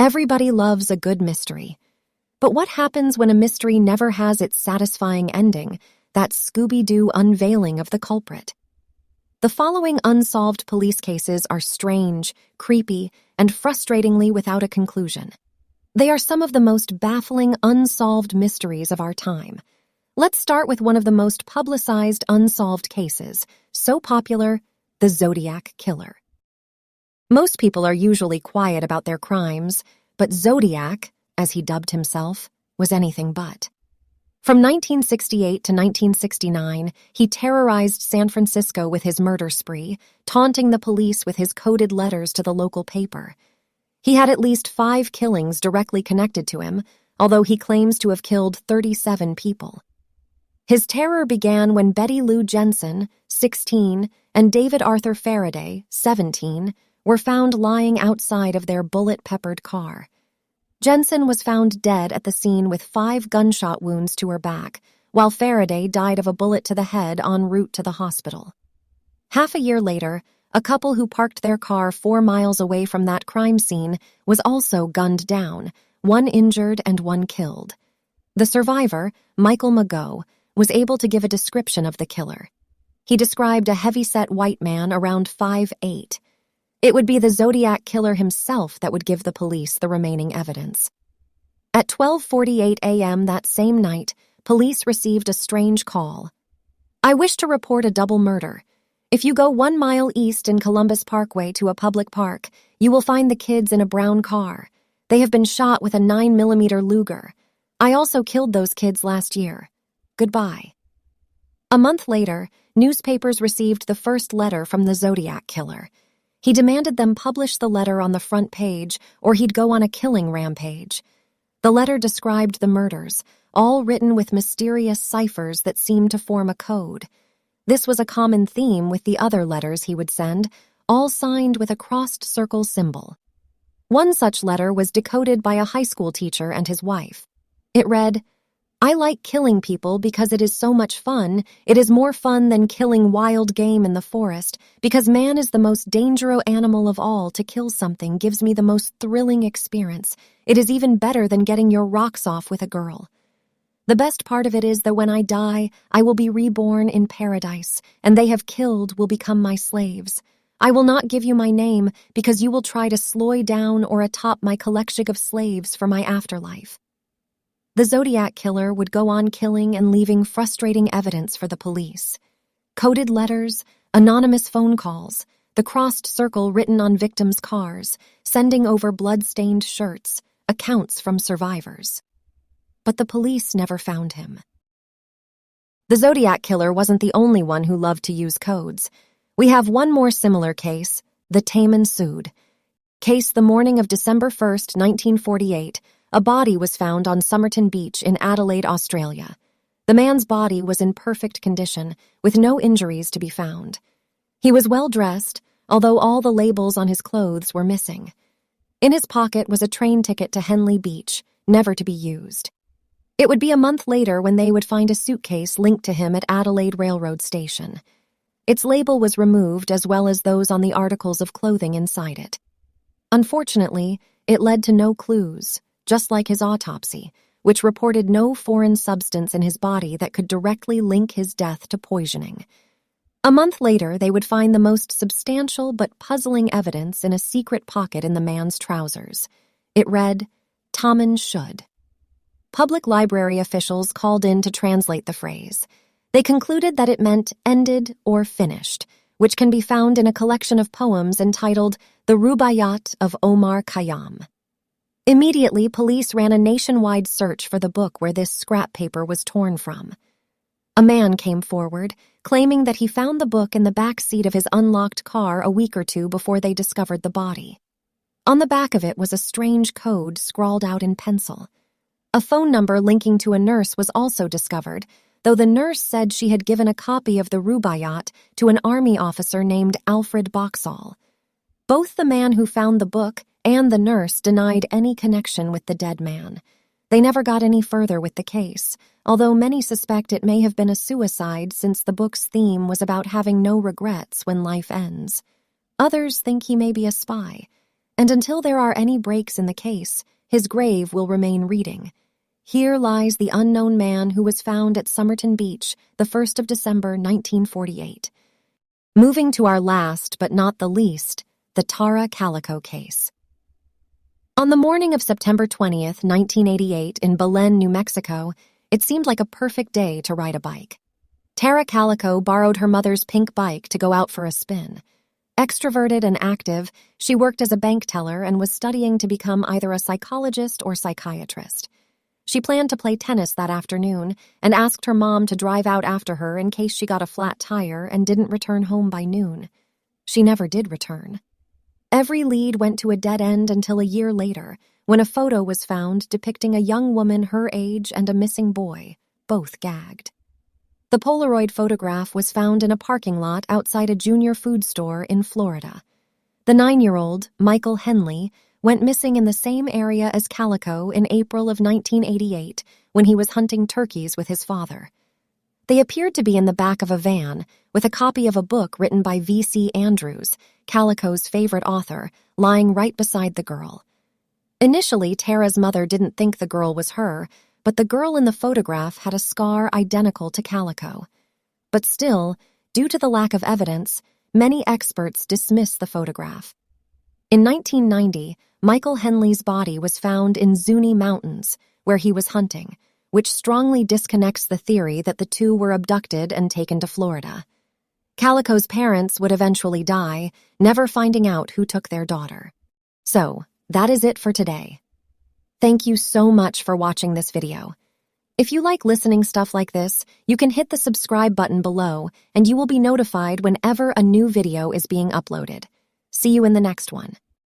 Everybody loves a good mystery. But what happens when a mystery never has its satisfying ending, that Scooby-Doo unveiling of the culprit? The following unsolved police cases are strange, creepy, and frustratingly without a conclusion. They are some of the most baffling unsolved mysteries of our time. Let's start with one of the most publicized unsolved cases, so popular, the Zodiac Killer. Most people are usually quiet about their crimes, but Zodiac, as he dubbed himself, was anything but. From 1968 to 1969, he terrorized San Francisco with his murder spree, taunting the police with his coded letters to the local paper. He had at least 5 killings directly connected to him, although he claims to have killed 37 people. His terror began when Betty Lou Jensen, 16, and David Arthur Faraday, 17, were found lying outside of their bullet-peppered car. Jensen was found dead at the scene with 5 gunshot wounds to her back, while Faraday died of a bullet to the head en route to the hospital. Half a year later, a couple who parked their car 4 miles away from that crime scene was also gunned down, 1 injured and 1 killed. The survivor, Michael Mageau, was able to give a description of the killer. He described a heavy-set white man around 5'8". It would be the Zodiac Killer himself that would give the police the remaining evidence. At 12:48 a.m. that same night, police received a strange call. "I wish to report a double murder. If you go 1 mile east in Columbus Parkway to a public park, you will find the kids in a brown car. They have been shot with a 9mm Luger. I also killed those kids last year. Goodbye." A month later, newspapers received the first letter from the Zodiac Killer. He demanded them publish the letter on the front page, or he'd go on a killing rampage. The letter described the murders, all written with mysterious ciphers that seemed to form a code. This was a common theme with the other letters he would send, all signed with a crossed circle symbol. One such letter was decoded by a high school teacher and his wife. It read, "I like killing people because it is so much fun. It is more fun than killing wild game in the forest, because man is the most dangerous animal of all. To kill something gives me the most thrilling experience. It is even better than getting your rocks off with a girl. The best part of it is that when I die, I will be reborn in paradise, and they have killed will become my slaves. I will not give you my name because you will try to sloy down or atop my collection of slaves for my afterlife." The Zodiac Killer would go on killing and leaving frustrating evidence for the police. Coded letters, anonymous phone calls, the crossed circle written on victims' cars, sending over blood-stained shirts, accounts from survivors. But the police never found him. The Zodiac Killer wasn't the only one who loved to use codes. We have one more similar case, the Taman Sood. Case the morning of December 1st, 1948, a body was found on Somerton Beach in Adelaide, Australia. The man's body was in perfect condition, with no injuries to be found. He was well-dressed, although all the labels on his clothes were missing. In his pocket was a train ticket to Henley Beach, never to be used. It would be a month later when they would find a suitcase linked to him at Adelaide Railroad Station. Its label was removed, as well as those on the articles of clothing inside it. Unfortunately, it led to no clues, just like his autopsy, which reported no foreign substance in his body that could directly link his death to poisoning. A month later, they would find the most substantial but puzzling evidence in a secret pocket in the man's trousers. It read, "Taman should." Public library officials called in to translate the phrase. They concluded that it meant ended or finished, which can be found in a collection of poems entitled The Rubaiyat of Omar Khayyam. Immediately, police ran a nationwide search for the book where this scrap paper was torn from. A man came forward, claiming that he found the book in the back seat of his unlocked car a week or 2 before they discovered the body. On the back of it was a strange code scrawled out in pencil. A phone number linking to a nurse was also discovered, though the nurse said she had given a copy of the Rubaiyat to an army officer named Alfred Boxall. Both the man who found the book and the nurse denied any connection with the dead man. They never got any further with the case, although many suspect it may have been a suicide since the book's theme was about having no regrets when life ends. Others think he may be a spy. And until there are any breaks in the case, his grave will remain reading, "Here lies the unknown man who was found at Somerton Beach, the 1st of December, 1948. Moving to our last, but not the least, the Tara Calico case. On the morning of September 20th, 1988, in Belen, New Mexico, it seemed like a perfect day to ride a bike. Tara Calico borrowed her mother's pink bike to go out for a spin. Extroverted and active, she worked as a bank teller and was studying to become either a psychologist or psychiatrist. She planned to play tennis that afternoon and asked her mom to drive out after her in case she got a flat tire and didn't return home by noon. She never did return. Every lead went to a dead end until a year later, when a photo was found depicting a young woman her age and a missing boy, both gagged. The Polaroid photograph was found in a parking lot outside a junior food store in Florida. The 9-year-old, Michael Henley, went missing in the same area as Calico in April of 1988 when he was hunting turkeys with his father. They appeared to be in the back of a van with a copy of a book written by V.C. Andrews, Calico's favorite author, lying right beside the girl. Initially, Tara's mother didn't think the girl was her, but the girl in the photograph had a scar identical to Calico. But still, due to the lack of evidence, many experts dismissed the photograph. In 1990, Michael Henley's body was found in Zuni Mountains, where he was hunting, which strongly disconnects the theory that the two were abducted and taken to Florida. Calico's parents would eventually die, never finding out who took their daughter. So, that is it for today. Thank you so much for watching this video. If you like listening stuff like this, you can hit the subscribe button below and you will be notified whenever a new video is being uploaded. See you in the next one.